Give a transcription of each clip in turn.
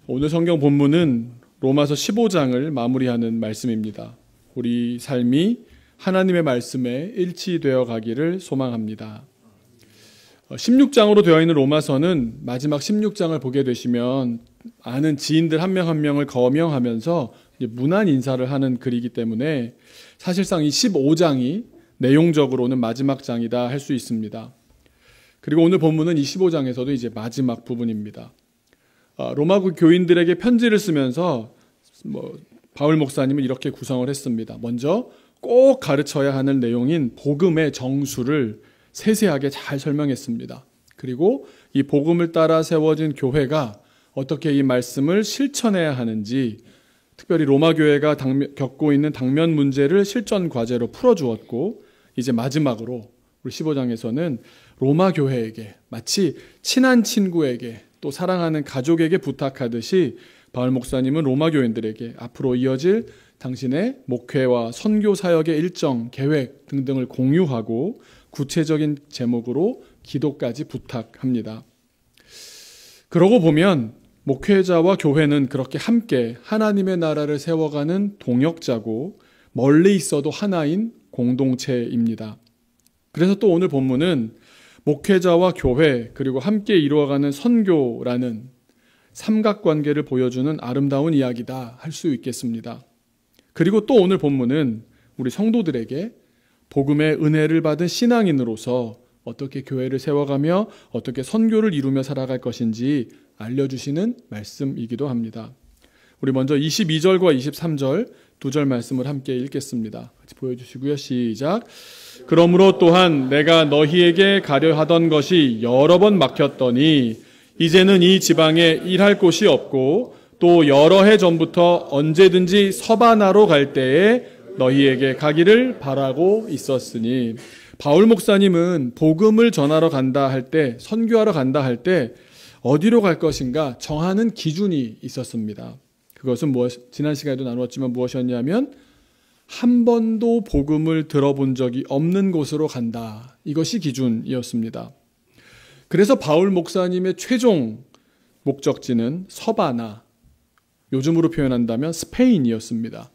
오늘 성경 본문은 로마서 15장을 마무리하는 말씀입니다. 우리 삶이 하나님의 말씀에 일치되어 가기를 소망합니다. 16장으로 되어 있는 로마서는 마지막 16장을 보게 되시면 아는 지인들 한 명 한 명을 거명하면서 문안 인사를 하는 글이기 때문에 사실상 이 15장이 내용적으로는 마지막 장이다 할 수 있습니다. 그리고 오늘 본문은 이 15장에서도 이제 마지막 부분입니다. 로마 교인들에게 편지를 쓰면서 바울 목사님은 이렇게 구성을 했습니다. 먼저 꼭 가르쳐야 하는 내용인 복음의 정수를 세세하게 잘 설명했습니다. 그리고 이 복음을 따라 세워진 교회가 어떻게 이 말씀을 실천해야 하는지, 특별히 로마 교회가 겪고 있는 당면 문제를 실전 과제로 풀어주었고, 이제 마지막으로 우리 15장에서는 로마 교회에게 마치 친한 친구에게 또 사랑하는 가족에게 부탁하듯이 바울 목사님은 로마 교인들에게 앞으로 이어질 당신의 목회와 선교 사역의 일정, 계획 등등을 공유하고 구체적인 제목으로 기도까지 부탁합니다. 그러고 보면 목회자와 교회는 그렇게 함께 하나님의 나라를 세워가는 동역자고 멀리 있어도 하나인 공동체입니다. 그래서 또 오늘 본문은 목회자와 교회 그리고 함께 이루어가는 선교라는 삼각관계를 보여주는 아름다운 이야기다 할 수 있겠습니다. 그리고 또 오늘 본문은 우리 성도들에게 복음의 은혜를 받은 신앙인으로서 어떻게 교회를 세워가며 어떻게 선교를 이루며 살아갈 것인지 알려주시는 말씀이기도 합니다. 우리 먼저 22절과 23절 두 절 말씀을 함께 읽겠습니다. 같이 보여주시고요. 시작. 그러므로 또한 내가 너희에게 가려 하던 것이 여러 번 막혔더니 이제는 이 지방에 일할 곳이 없고 또 여러 해 전부터 언제든지 서바나로 갈 때에 너희에게 가기를 바라고 있었으니, 바울 목사님은 복음을 전하러 간다 할 때, 선교하러 간다 할 때 어디로 갈 것인가 정하는 기준이 있었습니다. 그것은 지난 시간에도 나누었지만 무엇이었냐면 한 번도 복음을 들어본 적이 없는 곳으로 간다. 이것이 기준이었습니다. 그래서 바울 목사님의 최종 목적지는 서바나, 요즘으로 표현한다면 스페인이었습니다.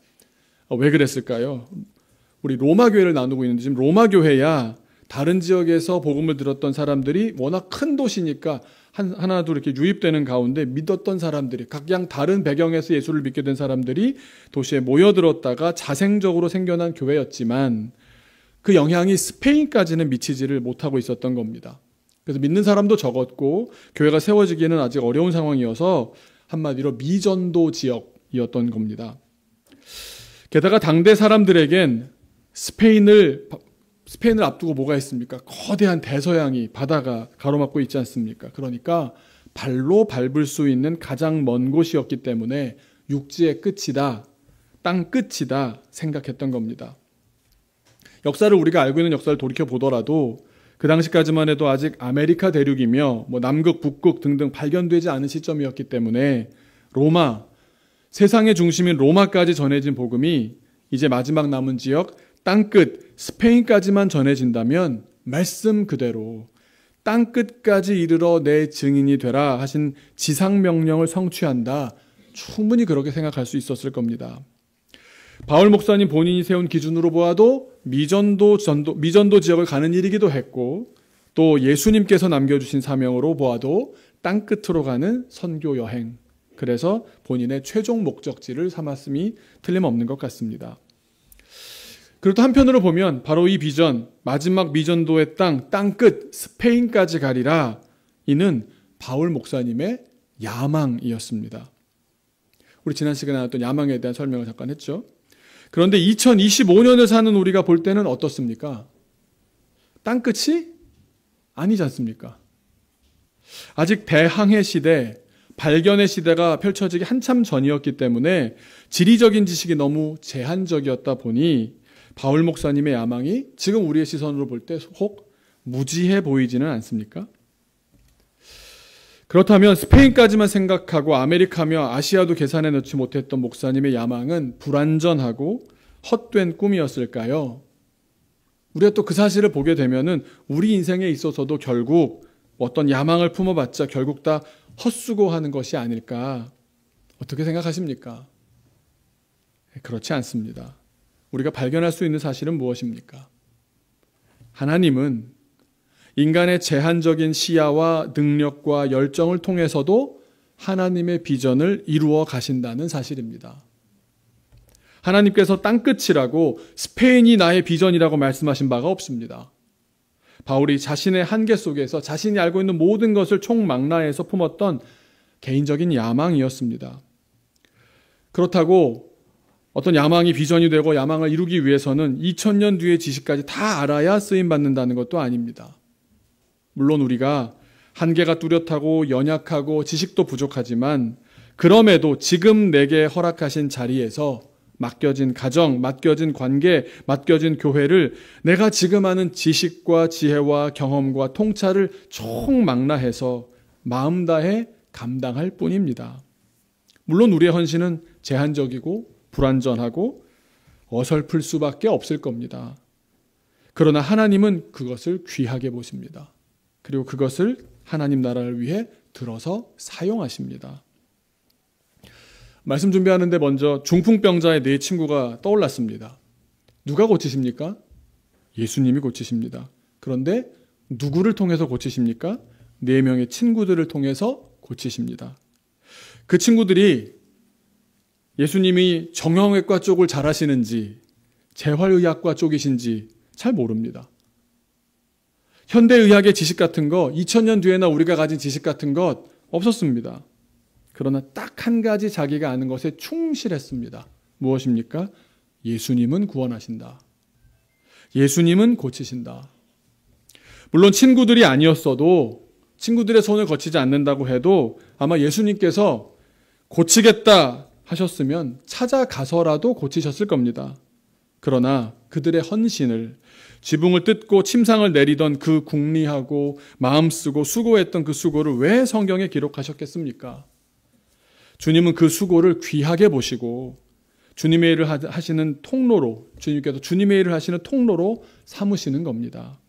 왜 그랬을까요? 우리 로마 교회를 나누고 있는데 지금 로마 교회야 다른 지역에서 복음을 들었던 사람들이 워낙 큰 도시니까 하나 둘 이렇게 유입되는 가운데 믿었던 사람들이 각양 다른 배경에서 예수를 믿게 된 사람들이 도시에 모여들었다가 자생적으로 생겨난 교회였지만 그 영향이 스페인까지는 미치지를 못하고 있었던 겁니다. 그래서 믿는 사람도 적었고 교회가 세워지기에는 아직 어려운 상황이어서 한마디로 미전도 지역이었던 겁니다. 게다가 당대 사람들에겐 스페인을 앞두고 뭐가 있습니까? 거대한 대서양이 바다가 가로막고 있지 않습니까? 그러니까 발로 밟을 수 있는 가장 먼 곳이었기 때문에 육지의 끝이다, 땅 끝이다 생각했던 겁니다. 역사를 우리가 알고 있는 역사를 돌이켜보더라도 그 당시까지만 해도 아직 아메리카 대륙이며 남극, 북극 등등 발견되지 않은 시점이었기 때문에 로마, 세상의 중심인 로마까지 전해진 복음이 이제 마지막 남은 지역 땅끝 스페인까지만 전해진다면 말씀 그대로 땅끝까지 이르러 내 증인이 되라 하신 지상명령을 성취한다. 충분히 그렇게 생각할 수 있었을 겁니다. 바울 목사님 본인이 세운 기준으로 보아도 미전도 지역을 가는 일이기도 했고 또 예수님께서 남겨주신 사명으로 보아도 땅끝으로 가는 선교 여행, 그래서 본인의 최종 목적지를 삼았음이 틀림없는 것 같습니다. 그리고 또 한편으로 보면 바로 이 비전, 마지막 미전도의 땅끝 스페인까지 가리라, 이는 바울 목사님의 야망이었습니다. 우리 지난 시간에 나눴던 야망에 대한 설명을 잠깐 했죠. 그런데 2025년을 사는 우리가 볼 때는 어떻습니까? 땅끝이 아니지 않습니까? 아직 대항해 시대, 발견의 시대가 펼쳐지기 한참 전이었기 때문에 지리적인 지식이 너무 제한적이었다 보니 바울 목사님의 야망이 지금 우리의 시선으로 볼 때 혹 무지해 보이지는 않습니까? 그렇다면 스페인까지만 생각하고 아메리카며 아시아도 계산해 넣지 못했던 목사님의 야망은 불완전하고 헛된 꿈이었을까요? 우리가 또 그 사실을 보게 되면은 우리 인생에 있어서도 결국 어떤 야망을 품어봤자 결국 다 헛수고하는 것이 아닐까. 어떻게 생각하십니까? 그렇지 않습니다. 우리가 발견할 수 있는 사실은 무엇입니까? 하나님은 인간의 제한적인 시야와 능력과 열정을 통해서도 하나님의 비전을 이루어 가신다는 사실입니다. 하나님께서 땅끝이라고 스페인이 나의 비전이라고 말씀하신 바가 없습니다. 바울이 자신의 한계 속에서 자신이 알고 있는 모든 것을 총망라해서 품었던 개인적인 야망이었습니다. 그렇다고 어떤 야망이 비전이 되고 야망을 이루기 위해서는 2000년 뒤의 지식까지 다 알아야 쓰임받는다는 것도 아닙니다. 물론 우리가 한계가 뚜렷하고 연약하고 지식도 부족하지만 그럼에도 지금 내게 허락하신 자리에서 맡겨진 가정, 맡겨진 관계, 맡겨진 교회를 내가 지금 아는 지식과 지혜와 경험과 통찰을 총망라해서 마음 다해 감당할 뿐입니다. 물론 우리의 헌신은 제한적이고 불완전하고 어설플 수밖에 없을 겁니다. 그러나 하나님은 그것을 귀하게 보십니다. 그리고 그것을 하나님 나라를 위해 들어서 사용하십니다. 말씀 준비하는데 먼저 중풍병자의 네 친구가 떠올랐습니다. 누가 고치십니까? 예수님이 고치십니다. 그런데 누구를 통해서 고치십니까? 4명의 친구들을 통해서 고치십니다. 그 친구들이 예수님이 정형외과 쪽을 잘 하시는지 재활의학과 쪽이신지 잘 모릅니다. 현대의학의 지식 같은 거 2000년 뒤에나 우리가 가진 지식 같은 것 없었습니다. 그러나 딱 한 가지 자기가 아는 것에 충실했습니다. 무엇입니까? 예수님은 구원하신다. 예수님은 고치신다. 물론 친구들이 아니었어도 친구들의 손을 거치지 않는다고 해도 아마 예수님께서 고치겠다 하셨으면 찾아가서라도 고치셨을 겁니다. 그러나 그들의 헌신을 지붕을 뜯고 침상을 내리던 그 궁리하고 마음 쓰고 수고했던 그 수고를 왜 성경에 기록하셨겠습니까? 주님은 그 수고를 귀하게 보시고 주님의 일을 하시는 통로로, 주님께서 주님의 일을 하시는 통로로 삼으시는 겁니다.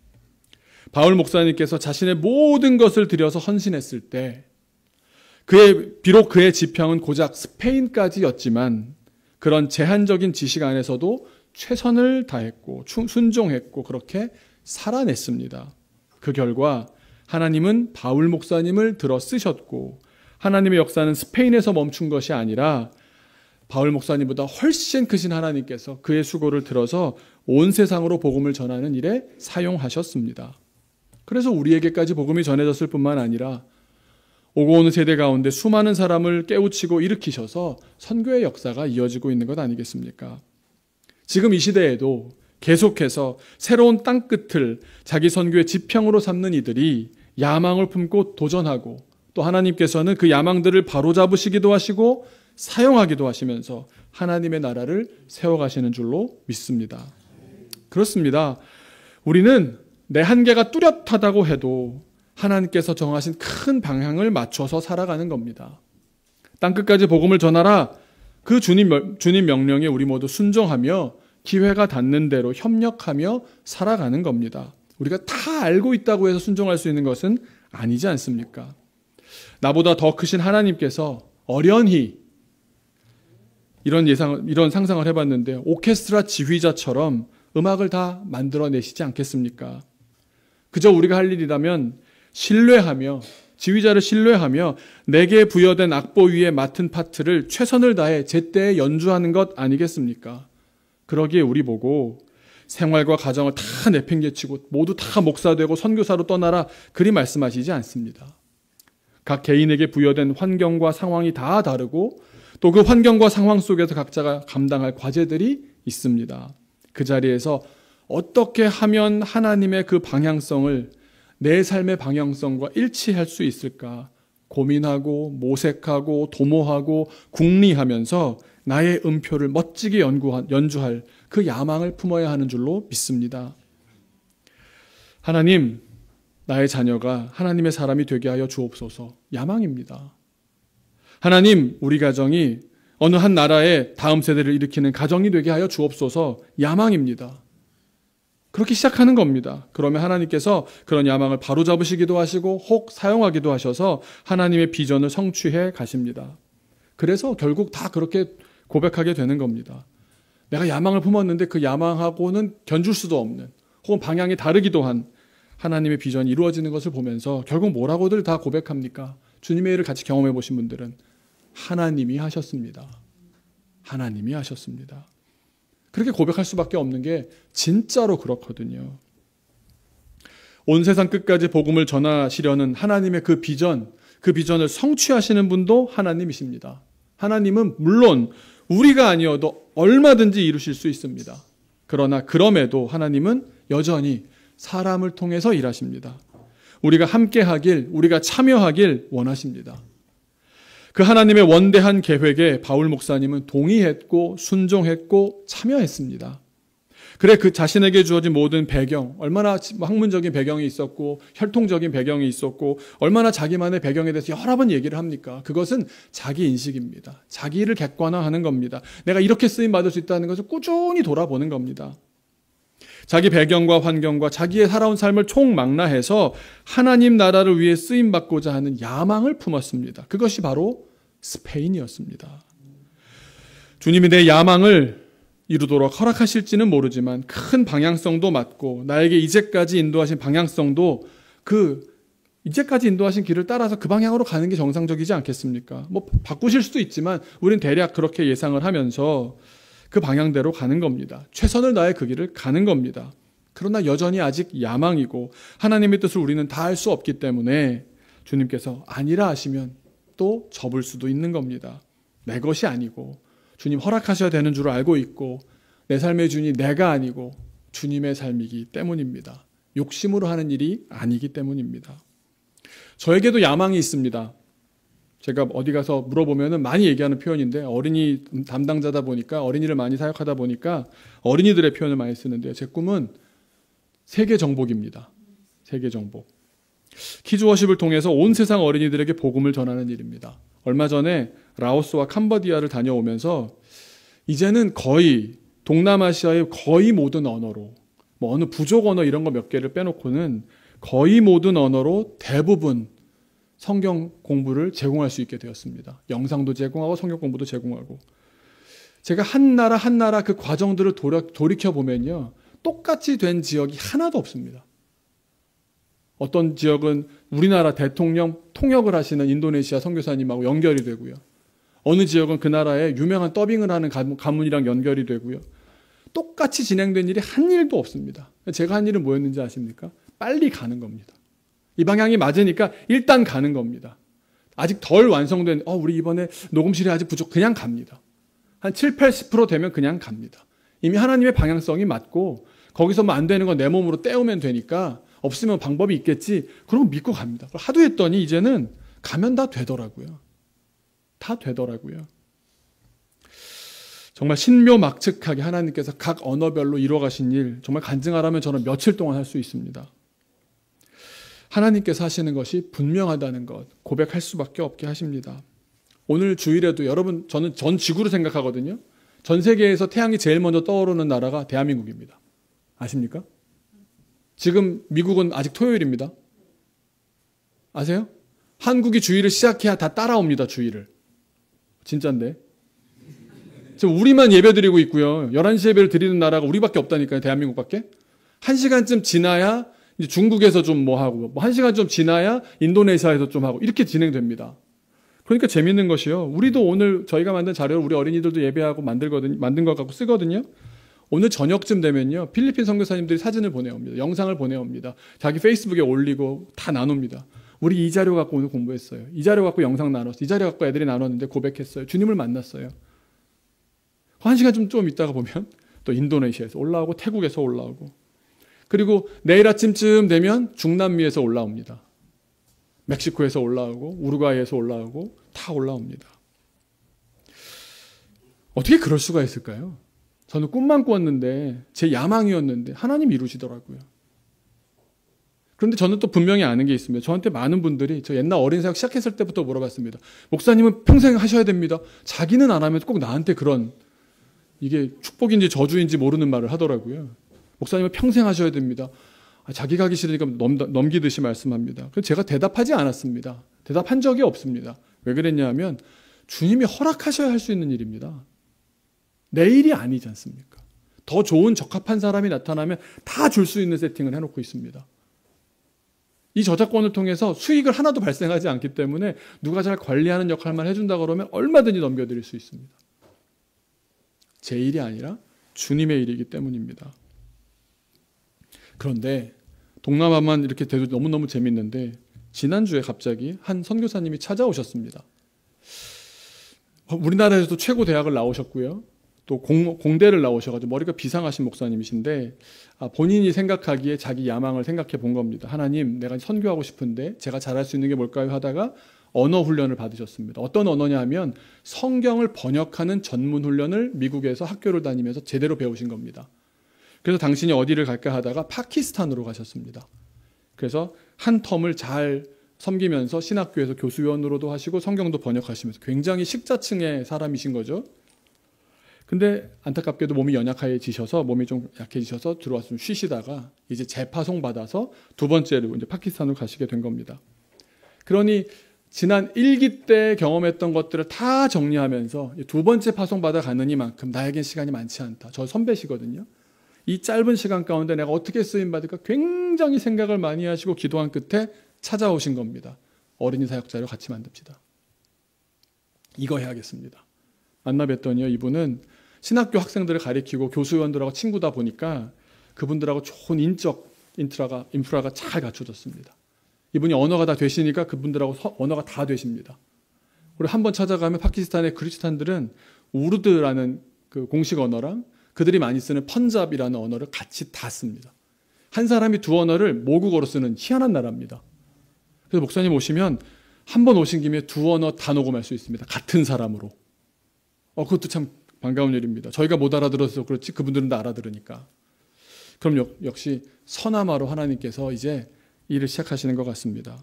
바울 목사님께서 자신의 모든 것을 들여서 헌신했을 때 비록 그의 지평은 고작 스페인까지였지만 그런 제한적인 지식 안에서도 최선을 다했고 순종했고 그렇게 살아냈습니다. 그 결과 하나님은 바울 목사님을 들어 쓰셨고 하나님의 역사는 스페인에서 멈춘 것이 아니라 바울 목사님보다 훨씬 크신 하나님께서 그의 수고를 들어서 온 세상으로 복음을 전하는 일에 사용하셨습니다. 그래서 우리에게까지 복음이 전해졌을 뿐만 아니라 오고 오는 세대 가운데 수많은 사람을 깨우치고 일으키셔서 선교의 역사가 이어지고 있는 것 아니겠습니까? 지금 이 시대에도 계속해서 새로운 땅끝을 자기 선교의 지평으로 삼는 이들이 야망을 품고 도전하고 또 하나님께서는 그 야망들을 바로잡으시기도 하시고 사용하기도 하시면서 하나님의 나라를 세워가시는 줄로 믿습니다. 그렇습니다. 우리는 내 한계가 뚜렷하다고 해도 하나님께서 정하신 큰 방향을 맞춰서 살아가는 겁니다. 땅끝까지 복음을 전하라. 그 주님 명령에 우리 모두 순종하며 기회가 닿는 대로 협력하며 살아가는 겁니다. 우리가 다 알고 있다고 해서 순종할 수 있는 것은 아니지 않습니까? 나보다 더 크신 하나님께서 어련히 이런 상상을 해봤는데 오케스트라 지휘자처럼 음악을 다 만들어내시지 않겠습니까? 그저 우리가 할 일이라면 신뢰하며 지휘자를 신뢰하며 내게 부여된 악보 위에 맡은 파트를 최선을 다해 제때에 연주하는 것 아니겠습니까? 그러기에 우리 보고 생활과 가정을 다 내팽개치고 모두 다 목사되고 선교사로 떠나라 그리 말씀하시지 않습니다. 각 개인에게 부여된 환경과 상황이 다 다르고 또 그 환경과 상황 속에서 각자가 감당할 과제들이 있습니다. 그 자리에서 어떻게 하면 하나님의 그 방향성을 내 삶의 방향성과 일치할 수 있을까 고민하고 모색하고 도모하고 궁리하면서 나의 음표를 멋지게 연주할 그 야망을 품어야 하는 줄로 믿습니다. 하나님, 나의 자녀가 하나님의 사람이 되게 하여 주옵소서. 야망입니다. 하나님, 우리 가정이 어느 한 나라의 다음 세대를 일으키는 가정이 되게 하여 주옵소서. 야망입니다. 그렇게 시작하는 겁니다. 그러면 하나님께서 그런 야망을 바로잡으시기도 하시고 혹 사용하기도 하셔서 하나님의 비전을 성취해 가십니다. 그래서 결국 다 그렇게 고백하게 되는 겁니다. 내가 야망을 품었는데 그 야망하고는 견줄 수도 없는, 혹은 방향이 다르기도 한 하나님의 비전이 이루어지는 것을 보면서 결국 뭐라고들 다 고백합니까? 주님의 일을 같이 경험해 보신 분들은 하나님이 하셨습니다. 하나님이 하셨습니다. 그렇게 고백할 수밖에 없는 게 진짜로 그렇거든요. 온 세상 끝까지 복음을 전하시려는 하나님의 그 비전을 성취하시는 분도 하나님이십니다. 하나님은 물론 우리가 아니어도 얼마든지 이루실 수 있습니다. 그러나 그럼에도 하나님은 여전히 사람을 통해서 일하십니다. 우리가 함께하길, 우리가 참여하길 원하십니다. 그 하나님의 원대한 계획에 바울 목사님은 동의했고 순종했고 참여했습니다. 그래 그 자신에게 주어진 모든 배경, 얼마나 학문적인 배경이 있었고 혈통적인 배경이 있었고 얼마나 자기만의 배경에 대해서 여러 번 얘기를 합니까? 그것은 자기 인식입니다. 자기를 객관화하는 겁니다. 내가 이렇게 쓰임받을 수 있다는 것을 꾸준히 돌아보는 겁니다. 자기 배경과 환경과 자기의 살아온 삶을 총망라해서 하나님 나라를 위해 쓰임받고자 하는 야망을 품었습니다. 그것이 바로 스페인이었습니다. 주님이 내 야망을 이루도록 허락하실지는 모르지만 큰 방향성도 맞고 나에게 이제까지 인도하신 방향성도 이제까지 인도하신 길을 따라서 그 방향으로 가는 게 정상적이지 않겠습니까? 뭐 바꾸실 수도 있지만 우린 대략 그렇게 예상을 하면서 그 방향대로 가는 겁니다. 최선을 다해 그 길을 가는 겁니다. 그러나 여전히 아직 야망이고 하나님의 뜻을 우리는 다 할 수 없기 때문에 주님께서 아니라 하시면 또 접을 수도 있는 겁니다. 내 것이 아니고 주님 허락하셔야 되는 줄 알고 있고 내 삶의 주인이 내가 아니고 주님의 삶이기 때문입니다. 욕심으로 하는 일이 아니기 때문입니다. 저에게도 야망이 있습니다. 제가 어디 가서 물어보면 많이 얘기하는 표현인데 어린이 담당자다 보니까 어린이를 많이 사역하다 보니까 어린이들의 표현을 많이 쓰는데요. 제 꿈은 세계 정복입니다. 세계 정복. 키즈워십을 통해서 온 세상 어린이들에게 복음을 전하는 일입니다. 얼마 전에 라오스와 캄보디아를 다녀오면서 이제는 거의 동남아시아의 거의 모든 언어로 뭐 어느 부족 언어 이런 거 몇 개를 빼놓고는 거의 모든 언어로 대부분 성경 공부를 제공할 수 있게 되었습니다. 영상도 제공하고 성경 공부도 제공하고. 제가 한 나라 그 과정들을 돌이켜보면요. 똑같이 된 지역이 하나도 없습니다. 어떤 지역은 우리나라 대통령 통역을 하시는 인도네시아 선교사님하고 연결이 되고요. 어느 지역은 그 나라에 유명한 더빙을 하는 가문이랑 연결이 되고요. 똑같이 진행된 일이 한 일도 없습니다. 제가 한 일은 뭐였는지 아십니까? 빨리 가는 겁니다. 이 방향이 맞으니까 일단 가는 겁니다. 아직 덜 완성된 우리 이번에 녹음실이 아직 부족 그냥 갑니다. 한 7, 80% 되면 그냥 갑니다. 이미 하나님의 방향성이 맞고 거기서 뭐 안 되는 건 내 몸으로 때우면 되니까 없으면 방법이 있겠지. 그러면 믿고 갑니다. 하도 했더니 이제는 가면 다 되더라고요. 다 되더라고요. 정말 신묘막측하게 하나님께서 각 언어별로 이루어가신 일 정말 간증하라면 저는 며칠 동안 할 수 있습니다. 하나님께서 하시는 것이 분명하다는 것 고백할 수밖에 없게 하십니다. 오늘 주일에도 여러분 저는 전 지구를 생각하거든요. 전 세계에서 태양이 제일 먼저 떠오르는 나라가 대한민국입니다. 아십니까? 지금 미국은 아직 토요일입니다. 아세요? 한국이 주일을 시작해야 다 따라옵니다. 주일을. 진짜인데. 지금 우리만 예배드리고 있고요. 11시 예배를 드리는 나라가 우리밖에 없다니까요. 대한민국밖에. 1시간쯤 지나야 이제 중국에서 좀 뭐 하고, 뭐 1시간 좀 지나야 인도네시아에서 좀 하고, 이렇게 진행됩니다. 그러니까 재밌는 것이요. 우리도 오늘 저희가 만든 자료를 우리 어린이들도 예배하고 만든 것 갖고 쓰거든요. 오늘 저녁쯤 되면요. 필리핀 선교사님들이 사진을 보내옵니다. 영상을 보내옵니다. 자기 페이스북에 올리고 다 나눕니다. 우리 이 자료 갖고 오늘 공부했어요. 이 자료 갖고 영상 나눴어요. 이 자료 갖고 애들이 나눴는데 고백했어요. 주님을 만났어요. 1시간 좀 있다가 보면 또 인도네시아에서 올라오고 태국에서 올라오고 그리고 내일 아침쯤 되면 중남미에서 올라옵니다. 멕시코에서 올라오고 우루과이에서 올라오고 다 올라옵니다. 어떻게 그럴 수가 있을까요? 저는 꿈만 꿨는데 제 야망이었는데 하나님 이루시더라고요. 그런데 저는 또 분명히 아는 게 있습니다. 저한테 많은 분들이 저 옛날 어린 사역 시작했을 때부터 물어봤습니다. 목사님은 평생 하셔야 됩니다. 자기는 안 하면 꼭 나한테 그런 이게 축복인지 저주인지 모르는 말을 하더라고요. 목사님은 평생 하셔야 됩니다. 자기가 하기 싫으니까 넘기듯이 말씀합니다. 그래서 제가 대답하지 않았습니다. 대답한 적이 없습니다. 왜 그랬냐면 주님이 허락하셔야 할 수 있는 일입니다. 내 일이 아니지 않습니까? 더 좋은 적합한 사람이 나타나면 다 줄 수 있는 세팅을 해놓고 있습니다. 이 저작권을 통해서 수익을 하나도 발생하지 않기 때문에 누가 잘 관리하는 역할만 해준다 그러면 얼마든지 넘겨드릴 수 있습니다. 제 일이 아니라 주님의 일이기 때문입니다. 그런데 동남아만 이렇게 돼도 너무너무 재밌는데 지난주에 갑자기 한 선교사님이 찾아오셨습니다. 우리나라에서도 최고 대학을 나오셨고요. 또 공대를 나오셔가지고 머리가 비상하신 목사님이신데 본인이 생각하기에 자기 야망을 생각해 본 겁니다. 하나님, 내가 선교하고 싶은데 제가 잘할 수 있는 게 뭘까요? 하다가 언어 훈련을 받으셨습니다. 어떤 언어냐 하면 성경을 번역하는 전문 훈련을 미국에서 학교를 다니면서 제대로 배우신 겁니다. 그래서 당신이 어디를 갈까 하다가 파키스탄으로 가셨습니다. 그래서 한 텀을 잘 섬기면서 신학교에서 교수위원으로도 하시고 성경도 번역하시면서 굉장히 식자층의 사람이신 거죠. 근데 안타깝게도 몸이 연약해지셔서 몸이 좀 약해지셔서 들어와서 좀 쉬시다가 이제 재파송 받아서 두 번째로 이제 파키스탄으로 가시게 된 겁니다. 그러니 지난 1기 때 경험했던 것들을 다 정리하면서 두 번째 파송 받아 가는 이만큼 나에겐 시간이 많지 않다. 저 선배시거든요. 이 짧은 시간 가운데 내가 어떻게 쓰임 받을까 굉장히 생각을 많이 하시고 기도한 끝에 찾아오신 겁니다. 어린이 사역자로 같이 만듭시다. 이거 해야겠습니다. 만나 뵀더니요, 이분은 신학교 학생들을 가리키고 교수위원들하고 친구다 보니까 그분들하고 좋은 인적 인프라가 잘 갖춰졌습니다. 이분이 언어가 다 되시니까 그분들하고 언어가 다 되십니다. 그리고 한번 찾아가면 파키스탄의 크리스찬들은 우르드라는 그 공식 언어랑 그들이 많이 쓰는 펀잡이라는 언어를 같이 다 씁니다. 한 사람이 두 언어를 모국어로 쓰는 희한한 나라입니다. 그래서 목사님 오시면 한 번 오신 김에 두 언어 다 녹음할 수 있습니다. 같은 사람으로. 그것도 참 반가운 일입니다. 저희가 못 알아들어서 그렇지 그분들은 다 알아들으니까. 그럼 역시 서남아로 하나님께서 이제 일을 시작하시는 것 같습니다.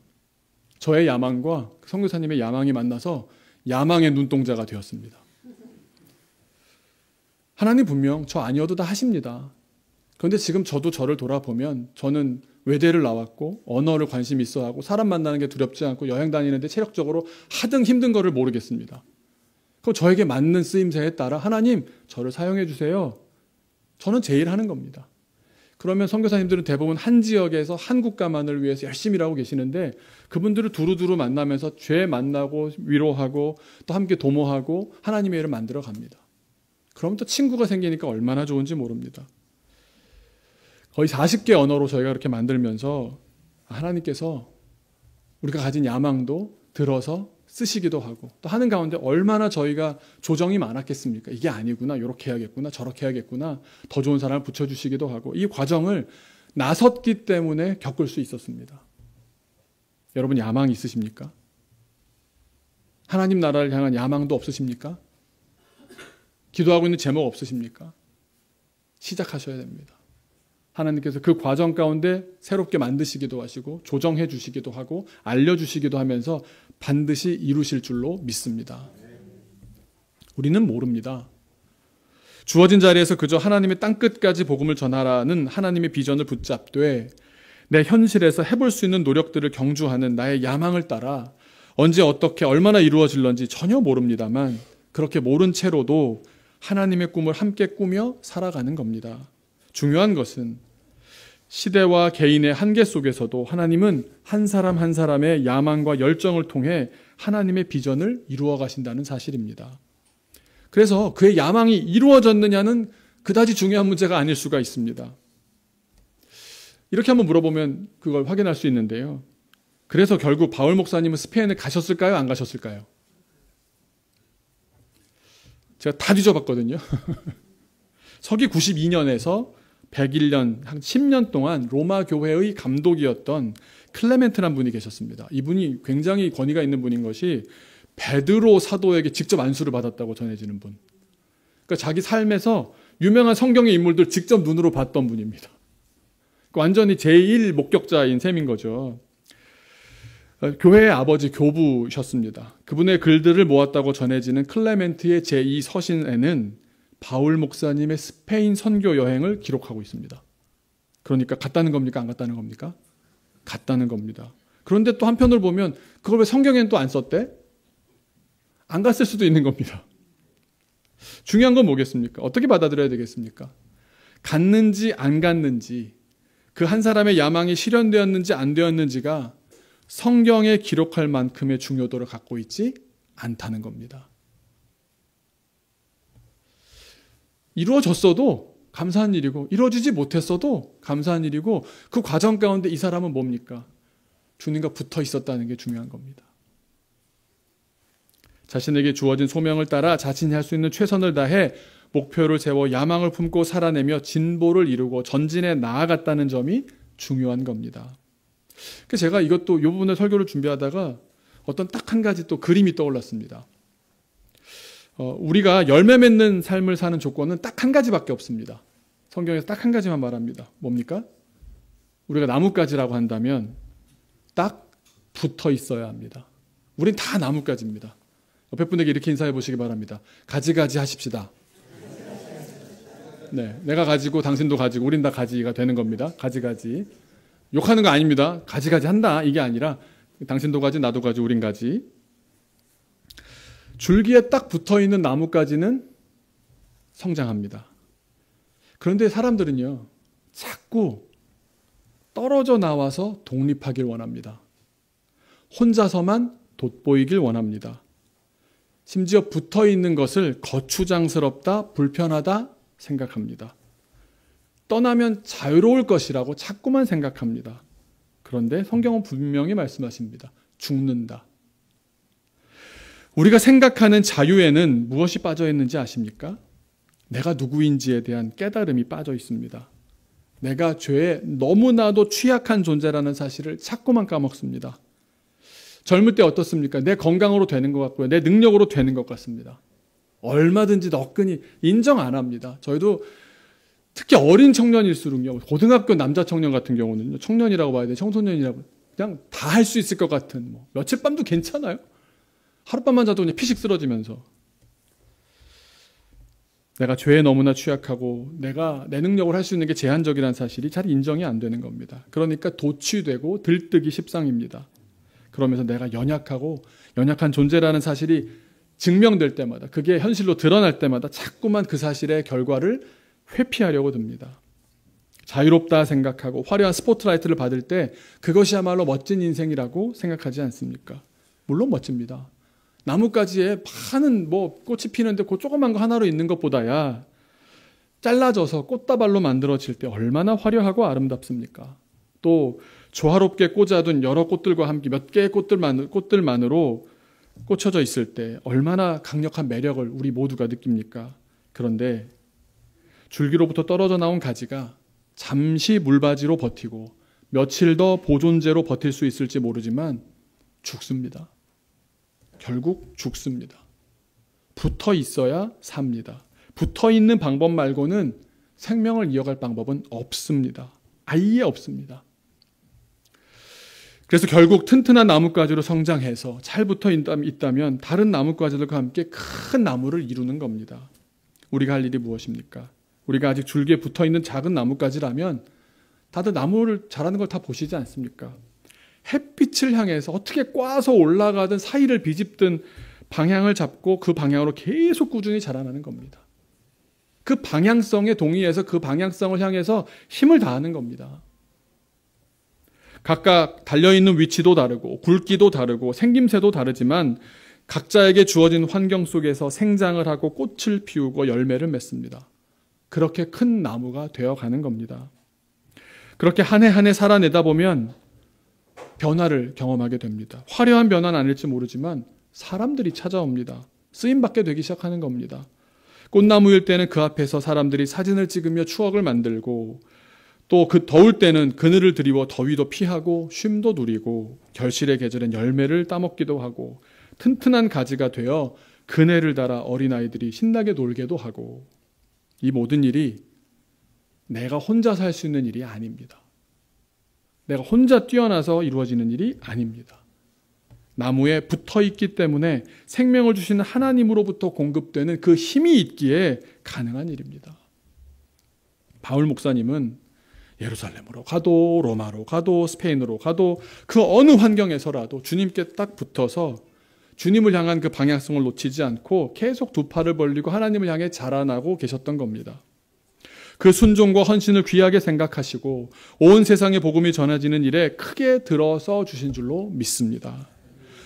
저의 야망과 선교사님의 야망이 만나서 야망의 눈동자가 되었습니다. 하나님 분명 저 아니어도 다 하십니다. 그런데 지금 저도 저를 돌아보면 저는 외대를 나왔고 언어를 관심 있어 하고 사람 만나는 게 두렵지 않고 여행 다니는데 체력적으로 하등 힘든 거를 모르겠습니다. 그럼 저에게 맞는 쓰임새에 따라 하나님 저를 사용해 주세요. 저는 제 일 하는 겁니다. 그러면 선교사님들은 대부분 한 지역에서 한 국가만을 위해서 열심히 일하고 계시는데 그분들을 두루두루 만나면서 죄 만나고 위로하고 또 함께 도모하고 하나님의 일을 만들어 갑니다. 그럼 또 친구가 생기니까 얼마나 좋은지 모릅니다. 거의 40개 언어로 저희가 그렇게 만들면서 하나님께서 우리가 가진 야망도 들어서 쓰시기도 하고 또 하는 가운데 얼마나 저희가 조정이 많았겠습니까? 이게 아니구나, 이렇게 해야겠구나, 저렇게 해야겠구나, 더 좋은 사람을 붙여주시기도 하고 이 과정을 나섰기 때문에 겪을 수 있었습니다. 여러분 야망 있으십니까? 하나님 나라를 향한 야망도 없으십니까? 기도하고 있는 제목 없으십니까? 시작하셔야 됩니다. 하나님께서 그 과정 가운데 새롭게 만드시기도 하시고 조정해 주시기도 하고 알려주시기도 하면서 반드시 이루실 줄로 믿습니다. 우리는 모릅니다. 주어진 자리에서 그저 하나님의 땅끝까지 복음을 전하라는 하나님의 비전을 붙잡되 내 현실에서 해볼 수 있는 노력들을 경주하는 나의 야망을 따라 언제 어떻게 얼마나 이루어질런지 전혀 모릅니다만 그렇게 모른 채로도 하나님의 꿈을 함께 꾸며 살아가는 겁니다. 중요한 것은 시대와 개인의 한계 속에서도 하나님은 한 사람 한 사람의 야망과 열정을 통해 하나님의 비전을 이루어 가신다는 사실입니다. 그래서 그의 야망이 이루어졌느냐는 그다지 중요한 문제가 아닐 수가 있습니다. 이렇게 한번 물어보면 그걸 확인할 수 있는데요. 그래서 결국 바울 목사님은 스페인에 가셨을까요? 안 가셨을까요? 제가 다 뒤져봤거든요. 서기 92년에서 101년, 한 10년 동안 로마 교회의 감독이었던 클레멘트라는 분이 계셨습니다. 이분이 굉장히 권위가 있는 분인 것이 베드로 사도에게 직접 안수를 받았다고 전해지는 분. 그러니까 자기 삶에서 유명한 성경의 인물들 직접 눈으로 봤던 분입니다. 완전히 제1 목격자인 셈인 거죠. 교회의 아버지 교부셨습니다. 그분의 글들을 모았다고 전해지는 클레멘트의 제2 서신에는 바울 목사님의 스페인 선교 여행을 기록하고 있습니다. 그러니까 갔다는 겁니까? 안 갔다는 겁니까? 갔다는 겁니다. 그런데 또 한편으로 보면 그걸 왜 성경에는 또 안 썼대? 안 갔을 수도 있는 겁니다. 중요한 건 뭐겠습니까? 어떻게 받아들여야 되겠습니까? 갔는지 안 갔는지, 그 한 사람의 야망이 실현되었는지 안 되었는지가 성경에 기록할 만큼의 중요도를 갖고 있지 않다는 겁니다. 이루어졌어도 감사한 일이고, 이루어지지 못했어도 감사한 일이고, 그 과정 가운데 이 사람은 뭡니까? 주님과 붙어 있었다는 게 중요한 겁니다. 자신에게 주어진 소명을 따라 자신이 할 수 있는 최선을 다해 목표를 세워 야망을 품고 살아내며 진보를 이루고 전진해 나아갔다는 점이 중요한 겁니다. 그래서 제가 이것도 이 부분의 설교를 준비하다가 어떤 딱 한 가지 또 그림이 떠올랐습니다. 우리가 열매 맺는 삶을 사는 조건은 딱 한 가지밖에 없습니다. 성경에서 딱 한 가지만 말합니다. 뭡니까? 우리가 나뭇가지라고 한다면 딱 붙어 있어야 합니다. 우린 다 나뭇가지입니다. 옆에 분에게 이렇게 인사해 보시기 바랍니다. 가지가지 하십시다. 네, 내가 가지고 당신도 가지고 우린 다 가지가 되는 겁니다. 가지가지. 욕하는 거 아닙니다. 가지가지 한다 이게 아니라 당신도 가지 나도 가지 우린 가지. 줄기에 딱 붙어있는 나뭇가지는 성장합니다. 그런데 사람들은요, 자꾸 떨어져 나와서 독립하길 원합니다. 혼자서만 돋보이길 원합니다. 심지어 붙어있는 것을 거추장스럽다, 불편하다 생각합니다. 떠나면 자유로울 것이라고 자꾸만 생각합니다. 그런데 성경은 분명히 말씀하십니다. 죽는다. 우리가 생각하는 자유에는 무엇이 빠져 있는지 아십니까? 내가 누구인지에 대한 깨달음이 빠져 있습니다. 내가 죄에 너무나도 취약한 존재라는 사실을 자꾸만 까먹습니다. 젊을 때 어떻습니까? 내 건강으로 되는 것 같고요. 내 능력으로 되는 것 같습니다. 얼마든지 너끈히 인정 안 합니다. 저희도 특히 어린 청년일수록요. 고등학교 남자 청년 같은 경우는 청년이라고 봐야 돼. 청소년이라고. 그냥 다 할 수 있을 것 같은 며칠 밤도 괜찮아요. 하룻밤만 자도 그냥 피식 쓰러지면서. 내가 죄에 너무나 취약하고 내가 내 능력으로 할 수 있는 게 제한적이라는 사실이 잘 인정이 안 되는 겁니다. 그러니까 도취되고 들뜨기 십상입니다. 그러면서 내가 연약한 존재라는 사실이 증명될 때마다, 그게 현실로 드러날 때마다 자꾸만 그 사실의 결과를 회피하려고 듭니다. 자유롭다 생각하고 화려한 스포트라이트를 받을 때 그것이야말로 멋진 인생이라고 생각하지 않습니까? 물론 멋집니다. 나뭇가지에 많은 꽃이 피는데 그 조그만 거 하나로 있는 것보다야 잘라져서 꽃다발로 만들어질 때 얼마나 화려하고 아름답습니까? 또 조화롭게 꽂아둔 여러 꽃들과 함께 몇 개의 꽃들만으로 꽂혀져 있을 때 얼마나 강력한 매력을 우리 모두가 느낍니까? 그런데 줄기로부터 떨어져 나온 가지가 잠시 물바지로 버티고 며칠 더 보존제로 버틸 수 있을지 모르지만 죽습니다. 결국 죽습니다. 붙어 있어야 삽니다. 붙어 있는 방법 말고는 생명을 이어갈 방법은 없습니다. 아예 없습니다. 그래서 결국 튼튼한 나뭇가지로 성장해서 잘 붙어 있다면 다른 나뭇가지들과 함께 큰 나무를 이루는 겁니다. 우리가 할 일이 무엇입니까? 우리가 아직 줄기에 붙어 있는 작은 나뭇가지라면 다들 나무를 자라는 걸 다 보시지 않습니까? 햇빛을 향해서 어떻게 꽈서 올라가든 사이를 비집든 방향을 잡고 그 방향으로 계속 꾸준히 자라나는 겁니다. 그 방향성에 동의해서 그 방향성을 향해서 힘을 다하는 겁니다. 각각 달려있는 위치도 다르고 굵기도 다르고 생김새도 다르지만 각자에게 주어진 환경 속에서 생장을 하고 꽃을 피우고 열매를 맺습니다. 그렇게 큰 나무가 되어가는 겁니다. 그렇게 한 해 한 해 살아내다 보면 변화를 경험하게 됩니다. 화려한 변화는 아닐지 모르지만 사람들이 찾아옵니다. 쓰임받게 되기 시작하는 겁니다. 꽃나무일 때는 그 앞에서 사람들이 사진을 찍으며 추억을 만들고 또 그 더울 때는 그늘을 드리워 더위도 피하고 쉼도 누리고 결실의 계절엔 열매를 따먹기도 하고 튼튼한 가지가 되어 그네를 달아 어린아이들이 신나게 놀게도 하고 이 모든 일이 내가 혼자서 할 수 있는 일이 아닙니다. 내가 혼자 뛰어나서 이루어지는 일이 아닙니다. 나무에 붙어 있기 때문에 생명을 주시는 하나님으로부터 공급되는 그 힘이 있기에 가능한 일입니다. 바울 목사님은 예루살렘으로 가도 로마로 가도 스페인으로 가도 그 어느 환경에서라도 주님께 딱 붙어서 주님을 향한 그 방향성을 놓치지 않고 계속 두 팔을 벌리고 하나님을 향해 자라나고 계셨던 겁니다. 그 순종과 헌신을 귀하게 생각하시고 온 세상에 복음이 전해지는 일에 크게 들어서 주신 줄로 믿습니다.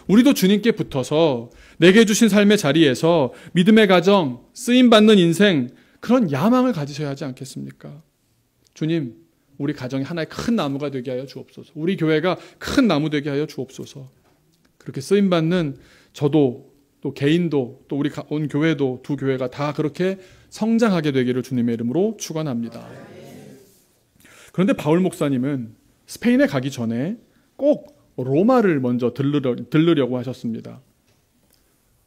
우리도 주님께 붙어서 내게 주신 삶의 자리에서 믿음의 가정, 쓰임받는 인생, 그런 야망을 가지셔야 하지 않겠습니까? 주님, 우리 가정이 하나의 큰 나무가 되게 하여 주옵소서. 우리 교회가 큰 나무 되게 하여 주옵소서. 그렇게 쓰임받는 저도 또 개인도 또 우리 온 교회도 두 교회가 다 그렇게 성장하게 되기를 주님의 이름으로 축원합니다. 그런데 바울 목사님은 스페인에 가기 전에 꼭 로마를 먼저 들르려고 하셨습니다.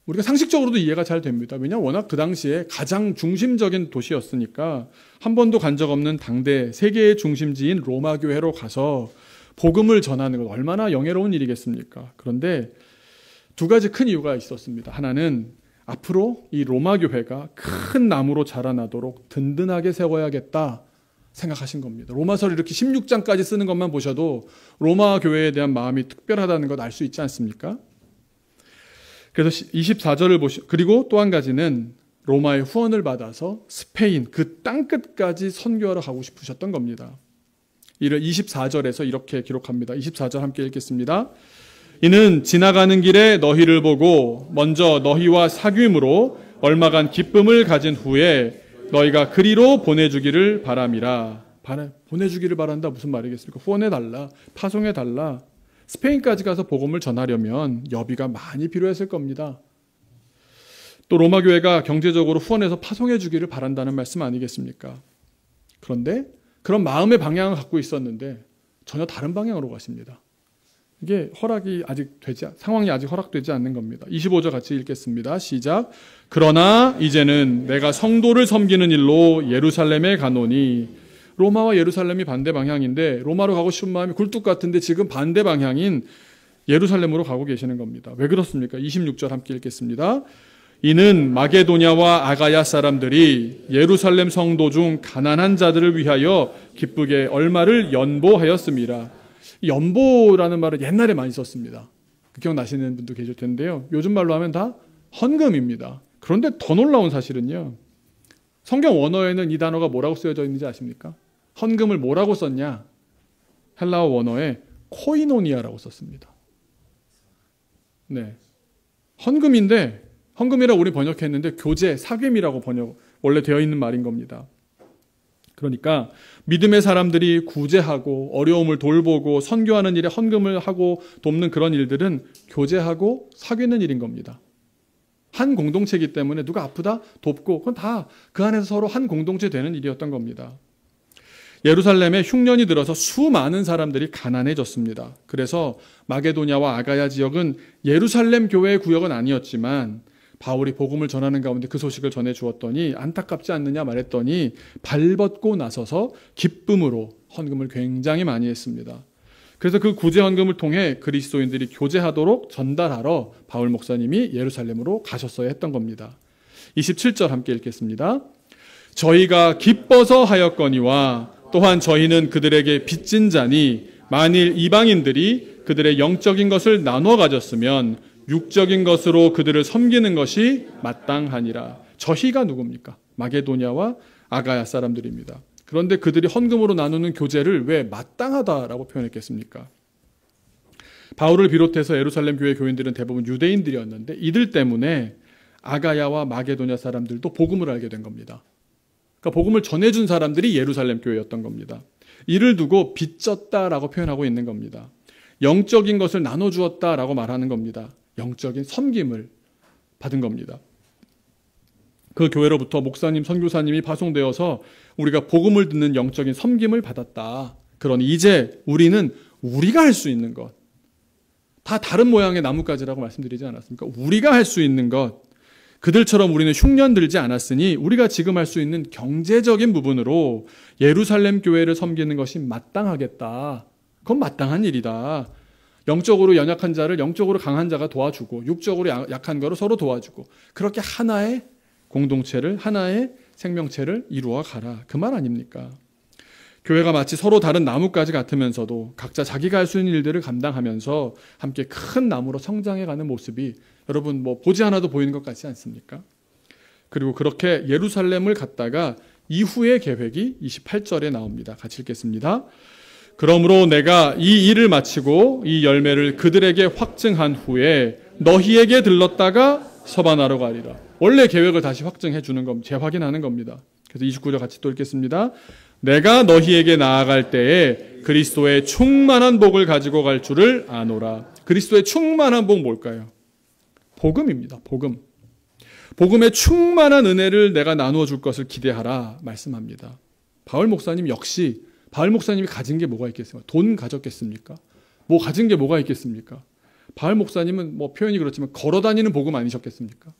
우리가 상식적으로도 이해가 잘 됩니다. 왜냐하면 워낙 그 당시에 가장 중심적인 도시였으니까 한 번도 간 적 없는 당대 세계의 중심지인 로마 교회로 가서 복음을 전하는 것 얼마나 영예로운 일이겠습니까? 그런데 두 가지 큰 이유가 있었습니다. 하나는 앞으로 이 로마 교회가 큰 나무로 자라나도록 든든하게 세워야겠다 생각하신 겁니다. 로마서를 이렇게 16장까지 쓰는 것만 보셔도 로마 교회에 대한 마음이 특별하다는 것 알 수 있지 않습니까? 그래서 24절을 그리고 또 한 가지는 로마의 후원을 받아서 스페인 그 땅끝까지 선교하러 가고 싶으셨던 겁니다. 이를 24절에서 이렇게 기록합니다. 24절 함께 읽겠습니다. 이는 지나가는 길에 너희를 보고 먼저 너희와 사귐으로 얼마간 기쁨을 가진 후에 너희가 그리로 보내주기를 바람이라. 보내주기를 바란다 무슨 말이겠습니까? 후원해달라, 파송해달라. 스페인까지 가서 복음을 전하려면 여비가 많이 필요했을 겁니다. 또 로마 교회가 경제적으로 후원해서 파송해 주기를 바란다는 말씀 아니겠습니까? 그런데 그런 마음의 방향을 갖고 있었는데 전혀 다른 방향으로 가십니다. 이게 상황이 아직 허락되지 않는 겁니다. 25절 같이 읽겠습니다. 시작. 그러나 이제는 내가 성도를 섬기는 일로 예루살렘에 가노니. 로마와 예루살렘이 반대 방향인데 로마로 가고 싶은 마음이 굴뚝 같은데 지금 반대 방향인 예루살렘으로 가고 계시는 겁니다. 왜 그렇습니까? 26절 함께 읽겠습니다. 이는 마게도냐와 아가야 사람들이 예루살렘 성도 중 가난한 자들을 위하여 기쁘게 얼마를 연보하였습니다. 연보라는 말을 옛날에 많이 썼습니다. 기억나시는 분도 계실 텐데요. 요즘 말로 하면 다 헌금입니다. 그런데 더 놀라운 사실은요. 성경 원어에는 이 단어가 뭐라고 쓰여져 있는지 아십니까? 헌금을 뭐라고 썼냐? 헬라어 원어에 코이노니아라고 썼습니다. 네, 헌금인데 헌금이라고 우리 번역했는데 교제, 사귐이라고 원래 되어 있는 말인 겁니다. 그러니까 믿음의 사람들이 구제하고 어려움을 돌보고 선교하는 일에 헌금을 하고 돕는 그런 일들은 교제하고 사귀는 일인 겁니다. 한 공동체이기 때문에 누가 아프다 돕고 그건 다 그 안에서 서로 한 공동체 되는 일이었던 겁니다. 예루살렘에 흉년이 들어서 수많은 사람들이 가난해졌습니다. 그래서 마게도냐와 아가야 지역은 예루살렘 교회의 구역은 아니었지만 바울이 복음을 전하는 가운데 그 소식을 전해 주었더니 안타깝지 않느냐 말했더니 발벗고 나서서 기쁨으로 헌금을 굉장히 많이 했습니다. 그래서 그 구제 헌금을 통해 그리스도인들이 교제하도록 전달하러 바울 목사님이 예루살렘으로 가셨어야 했던 겁니다. 27절 함께 읽겠습니다. 저희가 기뻐서 하였거니와 또한 저희는 그들에게 빚진 자니 만일 이방인들이 그들의 영적인 것을 나눠 가졌으면 육적인 것으로 그들을 섬기는 것이 마땅하니라. 저희가 누굽니까? 마게도냐와 아가야 사람들입니다. 그런데 그들이 헌금으로 나누는 교제를 왜 마땅하다라고 표현했겠습니까? 바울을 비롯해서 예루살렘 교회 교인들은 대부분 유대인들이었는데 이들 때문에 아가야와 마게도냐 사람들도 복음을 알게 된 겁니다. 그러니까 복음을 전해준 사람들이 예루살렘 교회였던 겁니다. 이를 두고 빚졌다라고 표현하고 있는 겁니다. 영적인 것을 나눠주었다라고 말하는 겁니다. 영적인 섬김을 받은 겁니다. 그 교회로부터 목사님, 선교사님이 파송되어서 우리가 복음을 듣는 영적인 섬김을 받았다. 그러니 이제 우리는 우리가 할 수 있는 것, 다 다른 모양의 나뭇가지라고 말씀드리지 않았습니까? 우리가 할 수 있는 것, 그들처럼 우리는 흉년 들지 않았으니 우리가 지금 할 수 있는 경제적인 부분으로 예루살렘 교회를 섬기는 것이 마땅하겠다. 그건 마땅한 일이다. 영적으로 연약한 자를 영적으로 강한 자가 도와주고 육적으로 약한 거를 서로 도와주고 그렇게 하나의 공동체를, 하나의 생명체를 이루어 가라. 그 말 아닙니까? 교회가 마치 서로 다른 나뭇가지 같으면서도 각자 자기가 할 수 있는 일들을 감당하면서 함께 큰 나무로 성장해가는 모습이 여러분 뭐 보지 않아도 보이는 것 같지 않습니까? 그리고 그렇게 예루살렘을 갔다가 이후의 계획이 28절에 나옵니다. 같이 읽겠습니다. 그러므로 내가 이 일을 마치고 이 열매를 그들에게 확증한 후에 너희에게 들렀다가 서반하러 가리라. 원래 계획을 다시 확증해 주는 겁니다. 재확인하는 겁니다. 그래서 29절 같이 또 읽겠습니다. 내가 너희에게 나아갈 때에 그리스도의 충만한 복을 가지고 갈 줄을 아노라. 그리스도의 충만한 복 뭘까요? 복음입니다. 복음. 복음의 충만한 은혜를 내가 나누어 줄 것을 기대하라 말씀합니다. 바울 목사님 역시 바울 목사님이 가진 게 뭐가 있겠습니까? 돈 가졌겠습니까? 뭐 가진 게 뭐가 있겠습니까? 바울 목사님은 뭐 표현이 그렇지만 걸어다니는 복음 아니셨겠습니까?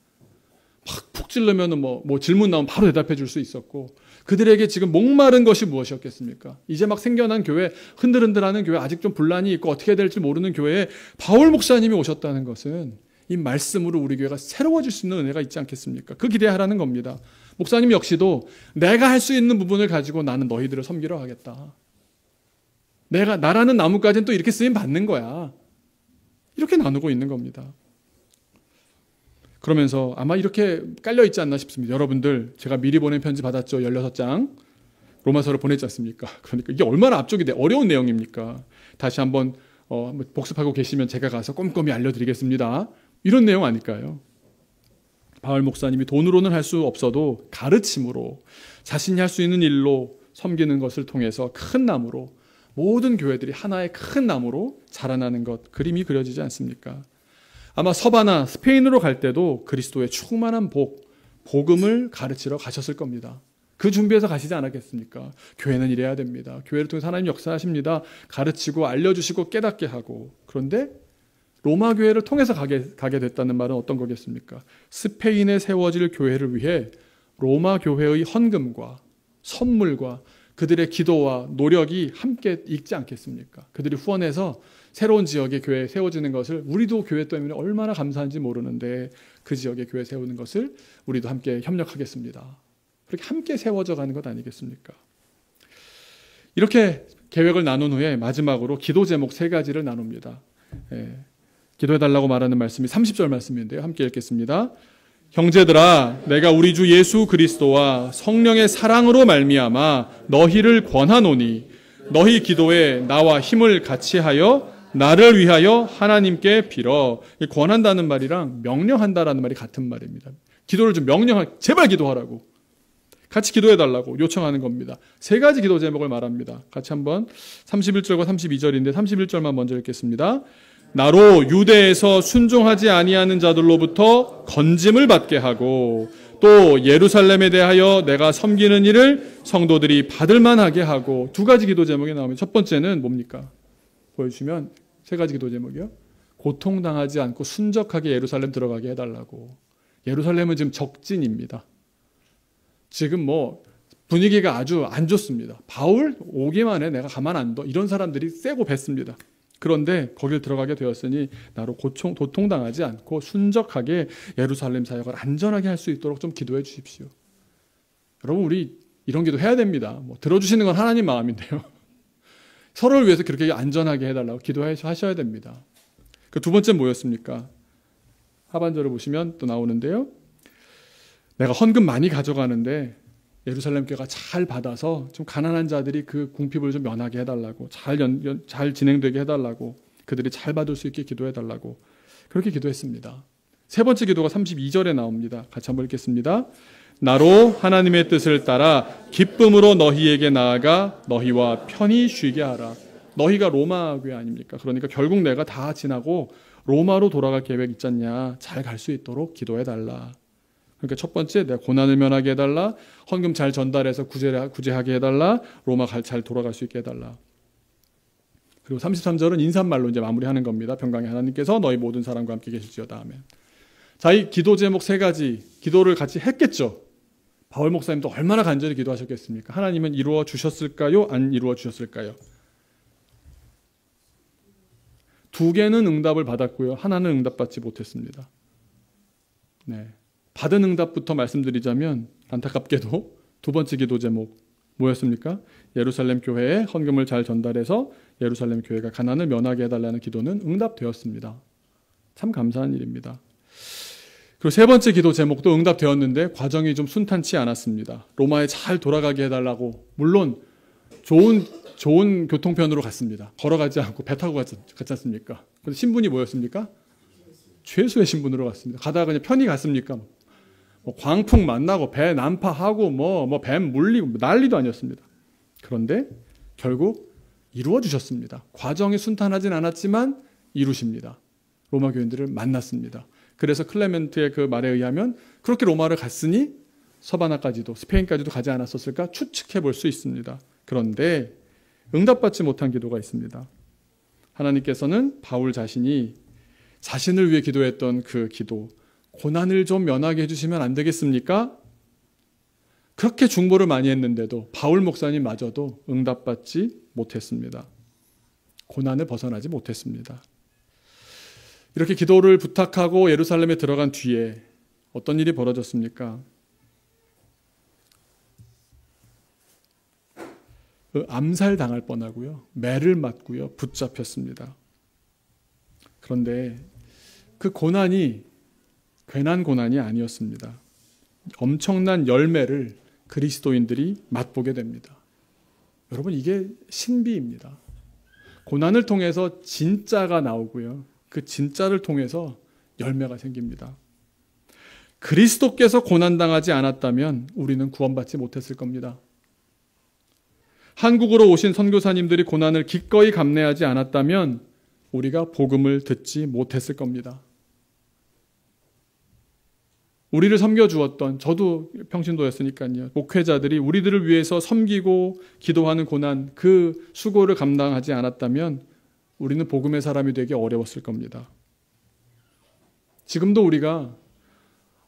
막 푹 찔르면 뭐 질문 나오면 바로 대답해 줄 수 있었고 그들에게 지금 목마른 것이 무엇이었겠습니까? 이제 막 생겨난 교회, 흔들흔들하는 교회, 아직 좀 분란이 있고 어떻게 될지 모르는 교회에 바울 목사님이 오셨다는 것은 이 말씀으로 우리 교회가 새로워질 수 있는 은혜가 있지 않겠습니까? 그 기대하라는 겁니다. 목사님 역시도 내가 할 수 있는 부분을 가지고 나는 너희들을 섬기러 가겠다. 나라는 나뭇가지는 또 이렇게 쓰임 받는 거야. 이렇게 나누고 있는 겁니다. 그러면서 아마 이렇게 깔려 있지 않나 싶습니다. 여러분들 제가 미리 보낸 편지 받았죠. 16장 로마서를 보냈지 않습니까? 그러니까 이게 얼마나 압축이 돼 어려운 내용입니까? 다시 한번 복습하고 계시면 제가 가서 꼼꼼히 알려드리겠습니다. 이런 내용 아닐까요? 바울 목사님이 돈으로는 할 수 없어도 가르침으로 자신이 할 수 있는 일로 섬기는 것을 통해서 큰 나무로 모든 교회들이 하나의 큰 나무로 자라나는 것 그림이 그려지지 않습니까? 아마 서바나 스페인으로 갈 때도 그리스도의 충만한 복음을 가르치러 가셨을 겁니다. 그 준비해서 가시지 않았겠습니까? 교회는 이래야 됩니다. 교회를 통해서 하나님 역사하십니다. 가르치고 알려주시고 깨닫게 하고. 그런데 로마 교회를 통해서 가게 됐다는 말은 어떤 거겠습니까? 스페인에 세워질 교회를 위해 로마 교회의 헌금과 선물과 그들의 기도와 노력이 함께 있지 않겠습니까? 그들이 후원해서 새로운 지역의 교회에 세워지는 것을 우리도 교회 때문에 얼마나 감사한지 모르는데 그 지역의 교회 세우는 것을 우리도 함께 협력하겠습니다. 그렇게 함께 세워져 가는 것 아니겠습니까? 이렇게 계획을 나눈 후에 마지막으로 기도 제목 3가지를 나눕니다. 기도해달라고 말하는 말씀이 30절 말씀인데요. 함께 읽겠습니다. 형제들아 내가 우리 주 예수 그리스도와 성령의 사랑으로 말미암아 너희를 권하노니 너희 기도에 나와 힘을 같이 하여 나를 위하여 하나님께 빌어. 권한다는 말이랑 명령한다라는 말이 같은 말입니다. 기도를 좀 제발 기도하라고 같이 기도해달라고 요청하는 겁니다. 3가지 기도 제목을 말합니다. 같이 한번 31절과 32절인데 31절만 먼저 읽겠습니다. 나로 유대에서 순종하지 아니하는 자들로부터 건짐을 받게 하고 또 예루살렘에 대하여 내가 섬기는 일을 성도들이 받을 만하게 하고 2가지 기도 제목이 나오면 첫 번째는 뭡니까? 보여주시면 3가지 기도 제목이요. 고통당하지 않고 순적하게 예루살렘 들어가게 해달라고. 예루살렘은 지금 적진입니다. 지금 분위기가 아주 안 좋습니다. 바울 오기만 해 내가 가만 안 둬. 이런 사람들이 세고 뱄습니다. 그런데 거길 들어가게 되었으니 나로 고통당하지 않고 순적하게 예루살렘 사역을 안전하게 할 수 있도록 좀 기도해 주십시오. 여러분 우리 이런 기도 해야 됩니다. 들어주시는 건 하나님 마음인데요. 서로를 위해서 그렇게 안전하게 해달라고 기도하셔야 됩니다. 그 2번째 뭐였습니까? 하반절을 보시면 또 나오는데요. 내가 헌금 많이 가져가는데 예루살렘 교회가 잘 받아서 좀 가난한 자들이 그 궁핍을 좀 면하게 해달라고 잘 진행되게 해달라고 그들이 잘 받을 수 있게 기도해달라고 그렇게 기도했습니다. 3번째 기도가 32절에 나옵니다. 같이 한번 읽겠습니다. 나로 하나님의 뜻을 따라 기쁨으로 너희에게 나아가 너희와 편히 쉬게 하라. 너희가 로마 교회 아닙니까? 그러니까 결국 내가 다 지나고 로마로 돌아갈 계획 있지 않냐. 잘 갈 수 있도록 기도해달라. 그러니까 첫 번째 내가 고난을 면하게 해달라. 헌금 잘 전달해서 구제하게 해달라. 로마 잘 돌아갈 수 있게 해달라. 그리고 33절은 인사말로 이제 마무리하는 겁니다. 평강의 하나님께서 너희 모든 사람과 함께 계실지어다. 아멘. 자, 이 기도 제목 3가지 기도를 같이 했겠죠. 바울 목사님도 얼마나 간절히 기도하셨겠습니까? 하나님은 이루어 주셨을까요? 안 이루어 주셨을까요? 2개는 응답을 받았고요. 하나는 응답받지 못했습니다. 네. 받은 응답부터 말씀드리자면 안타깝게도 2번째 기도 제목 뭐였습니까? 예루살렘 교회에 헌금을 잘 전달해서 예루살렘 교회가 가난을 면하게 해달라는 기도는 응답되었습니다. 참 감사한 일입니다. 그리고 세 번째 기도 제목도 응답되었는데 과정이 좀 순탄치 않았습니다. 로마에 잘 돌아가게 해달라고, 물론 좋은 교통편으로 갔습니다. 걸어가지 않고 배 타고 갔지 않습니까? 근데 신분이 뭐였습니까? 죄수의 신분으로 갔습니다. 가다가 그냥 편히 갔습니까? 뭐 광풍 만나고 배 난파하고 뭐 뱀 물리고 난리도 아니었습니다. 그런데 결국 이루어 주셨습니다. 과정이 순탄하진 않았지만 이루십니다. 로마 교인들을 만났습니다. 그래서 클레멘트의 그 말에 의하면 그렇게 로마를 갔으니 서바나까지도 스페인까지도 가지 않았었을까 추측해 볼 수 있습니다. 그런데 응답받지 못한 기도가 있습니다. 하나님께서는 바울 자신이 자신을 위해 기도했던 그 기도, 고난을 좀 면하게 해주시면 안 되겠습니까? 그렇게 중보를 많이 했는데도 바울 목사님마저도 응답받지 못했습니다. 고난을 벗어나지 못했습니다. 이렇게 기도를 부탁하고 예루살렘에 들어간 뒤에 어떤 일이 벌어졌습니까? 암살당할 뻔하고요. 매를 맞고요. 붙잡혔습니다. 그런데 그 고난이 괜한 고난이 아니었습니다. 엄청난 열매를 그리스도인들이 맛보게 됩니다. 여러분, 이게 신비입니다. 고난을 통해서 진짜가 나오고요. 그 진짜를 통해서 열매가 생깁니다. 그리스도께서 고난당하지 않았다면 우리는 구원받지 못했을 겁니다. 한국으로 오신 선교사님들이 고난을 기꺼이 감내하지 않았다면 우리가 복음을 듣지 못했을 겁니다. 우리를 섬겨주었던, 저도 평신도였으니까요, 목회자들이 우리들을 위해서 섬기고 기도하는 고난, 그 수고를 감당하지 않았다면 우리는 복음의 사람이 되기 어려웠을 겁니다. 지금도 우리가,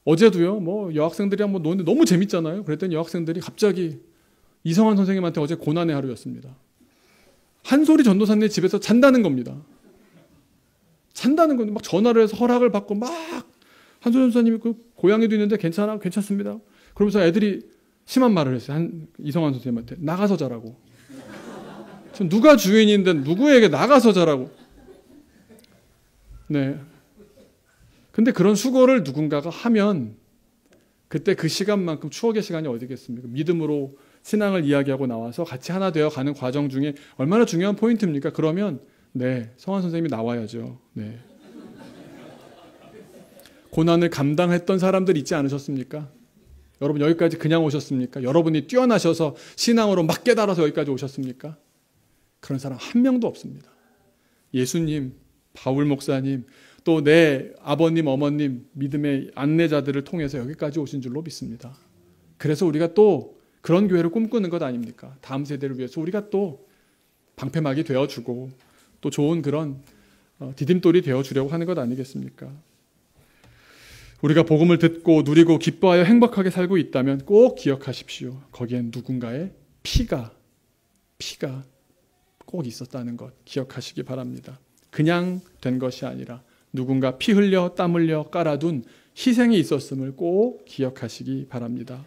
어제도요, 뭐 여학생들이랑 뭐 노는데 너무 재밌잖아요. 그랬더니 여학생들이 갑자기 이성환 선생님한테 어제 고난의 하루였습니다. 한솔이 전도사님 집에서 잔다는 겁니다. 잔다는 건데 막 전화를 해서 허락을 받고 막 한솔 전도사님이 그 고향에도 있는데 괜찮습니다. 그러면서 애들이 심한 말을 했어요. 이성환 선생님한테 나가서 자라고. 누가 주인인데 누구에게 나가서 자라고. 네. 근데 그런 수고를 누군가가 하면 그때 그 시간만큼 추억의 시간이 어디겠습니까? 믿음으로 신앙을 이야기하고 나와서 같이 하나 되어 가는 과정 중에 얼마나 중요한 포인트입니까? 그러면 네, 성환 선생님이 나와야죠. 네. 고난을 감당했던 사람들 있지 않으셨습니까? 여러분 여기까지 그냥 오셨습니까? 여러분이 뛰어나셔서 신앙으로 막 깨달아서 여기까지 오셨습니까? 그런 사람 한 명도 없습니다. 예수님, 바울 목사님, 또 내 아버님, 어머님, 믿음의 안내자들을 통해서 여기까지 오신 줄로 믿습니다. 그래서 우리가 또 그런 교회를 꿈꾸는 것 아닙니까? 다음 세대를 위해서 우리가 또 방패막이 되어주고 또 좋은 그런 디딤돌이 되어주려고 하는 것 아니겠습니까? 우리가 복음을 듣고 누리고 기뻐하여 행복하게 살고 있다면 꼭 기억하십시오. 거기엔 누군가의 피가 꼭 있었다는 것 기억하시기 바랍니다. 그냥 된 것이 아니라 누군가 피 흘려 땀 흘려 깔아둔 희생이 있었음을 꼭 기억하시기 바랍니다.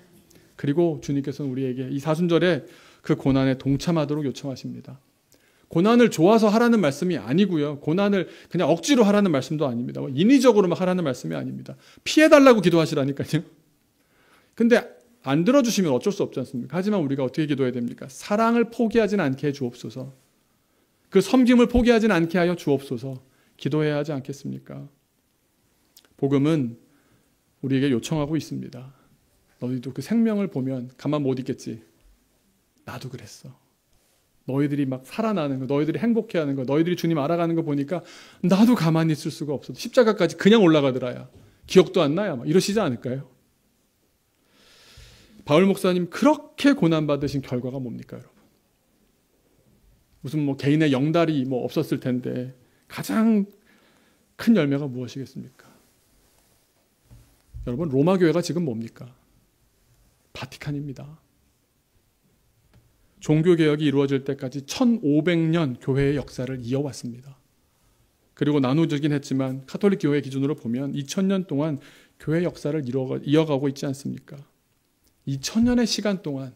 그리고 주님께서는 우리에게 이 사순절에 그 고난에 동참하도록 요청하십니다. 고난을 좋아서 하라는 말씀이 아니고요. 고난을 그냥 억지로 하라는 말씀도 아닙니다. 인위적으로만 하라는 말씀이 아닙니다. 피해달라고 기도하시라니까요. 근데 안 들어주시면 어쩔 수 없지 않습니까? 하지만 우리가 어떻게 기도해야 됩니까? 사랑을 포기하지는 않게 해 주옵소서. 그 섬김을 포기하지는 않게 하여 주옵소서. 기도해야 하지 않겠습니까? 복음은 우리에게 요청하고 있습니다. 너희도 그 생명을 보면 가만 못 있겠지. 나도 그랬어. 너희들이 막 살아나는 거, 너희들이 행복해하는 거, 너희들이 주님 알아가는 거 보니까 나도 가만히 있을 수가 없어. 십자가까지 그냥 올라가더라야. 기억도 안 나야. 막 이러시지 않을까요? 바울 목사님 그렇게 고난받으신 결과가 뭡니까, 여러분? 무슨 뭐 개인의 영달이 뭐 없었을 텐데 가장 큰 열매가 무엇이겠습니까? 여러분, 로마 교회가 지금 뭡니까? 바티칸입니다. 종교개혁이 이루어질 때까지 1500년 교회의 역사를 이어왔습니다. 그리고 나누어지긴 했지만 카톨릭 교회 기준으로 보면 2000년 동안 교회 역사를 이어가고 있지 않습니까? 2000년의 시간 동안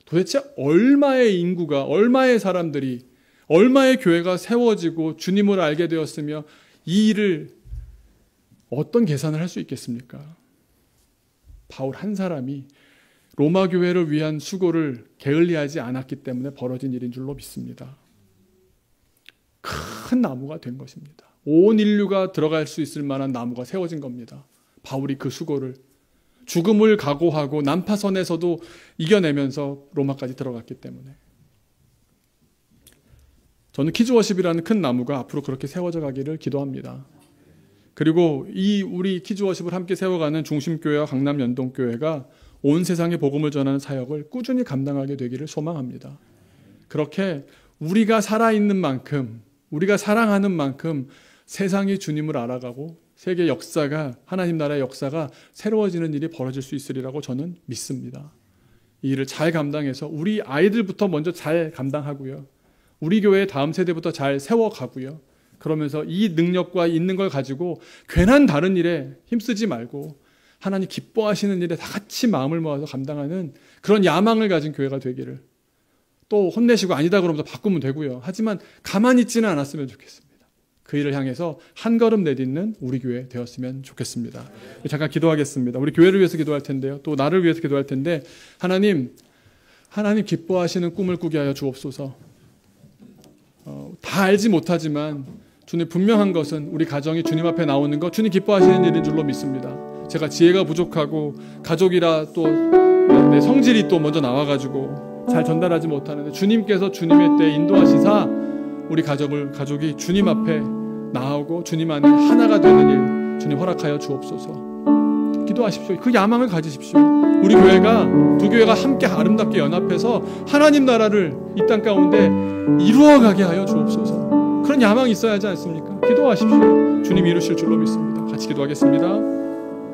도대체 얼마의 인구가, 얼마의 사람들이, 얼마의 교회가 세워지고 주님을 알게 되었으며 이 일을 어떤 계산을 할 수 있겠습니까? 바울 한 사람이 로마 교회를 위한 수고를 게을리하지 않았기 때문에 벌어진 일인 줄로 믿습니다. 큰 나무가 된 것입니다. 온 인류가 들어갈 수 있을 만한 나무가 세워진 겁니다. 바울이 그 수고를 죽음을 각오하고 난파선에서도 이겨내면서 로마까지 들어갔기 때문에. 저는 키즈워십이라는 큰 나무가 앞으로 그렇게 세워져 가기를 기도합니다. 그리고 이 우리 키즈워십을 함께 세워가는 중심교회와 강남연동교회가 온 세상에 복음을 전하는 사역을 꾸준히 감당하게 되기를 소망합니다. 그렇게 우리가 살아있는 만큼, 우리가 사랑하는 만큼 세상이 주님을 알아가고 세계 역사가, 하나님 나라의 역사가 새로워지는 일이 벌어질 수 있으리라고 저는 믿습니다. 이 일을 잘 감당해서 우리 아이들부터 먼저 잘 감당하고요. 우리 교회의 다음 세대부터 잘 세워가고요. 그러면서 이 능력과 있는 걸 가지고 괜한 다른 일에 힘쓰지 말고 하나님 기뻐하시는 일에 다 같이 마음을 모아서 감당하는 그런 야망을 가진 교회가 되기를. 또 혼내시고 아니다 그러면서 바꾸면 되고요. 하지만 가만히 있지는 않았으면 좋겠습니다. 그 일을 향해서 한 걸음 내딛는 우리 교회 되었으면 좋겠습니다. 잠깐 기도하겠습니다. 우리 교회를 위해서 기도할 텐데요. 또 나를 위해서 기도할 텐데 하나님 기뻐하시는 꿈을 꾸게 하여 주옵소서. 다 알지 못하지만 주님 분명한 것은 우리 가정이 주님 앞에 나오는 것 주님 기뻐하시는 일인 줄로 믿습니다. 제가 지혜가 부족하고 가족이라 또 내 성질이 또 먼저 나와가지고 잘 전달하지 못하는데 주님께서 주님의 때에 인도하시사 우리 가족이 주님 앞에 나오고 주님 안에 하나가 되는 일 주님 허락하여 주옵소서. 기도하십시오. 그 야망을 가지십시오. 우리 교회가 두 교회가 함께 아름답게 연합해서 하나님 나라를 이 땅 가운데 이루어가게 하여 주옵소서. 그런 야망이 있어야 하지 않습니까? 기도하십시오. 주님 이루실 줄로 믿습니다. 같이 기도하겠습니다.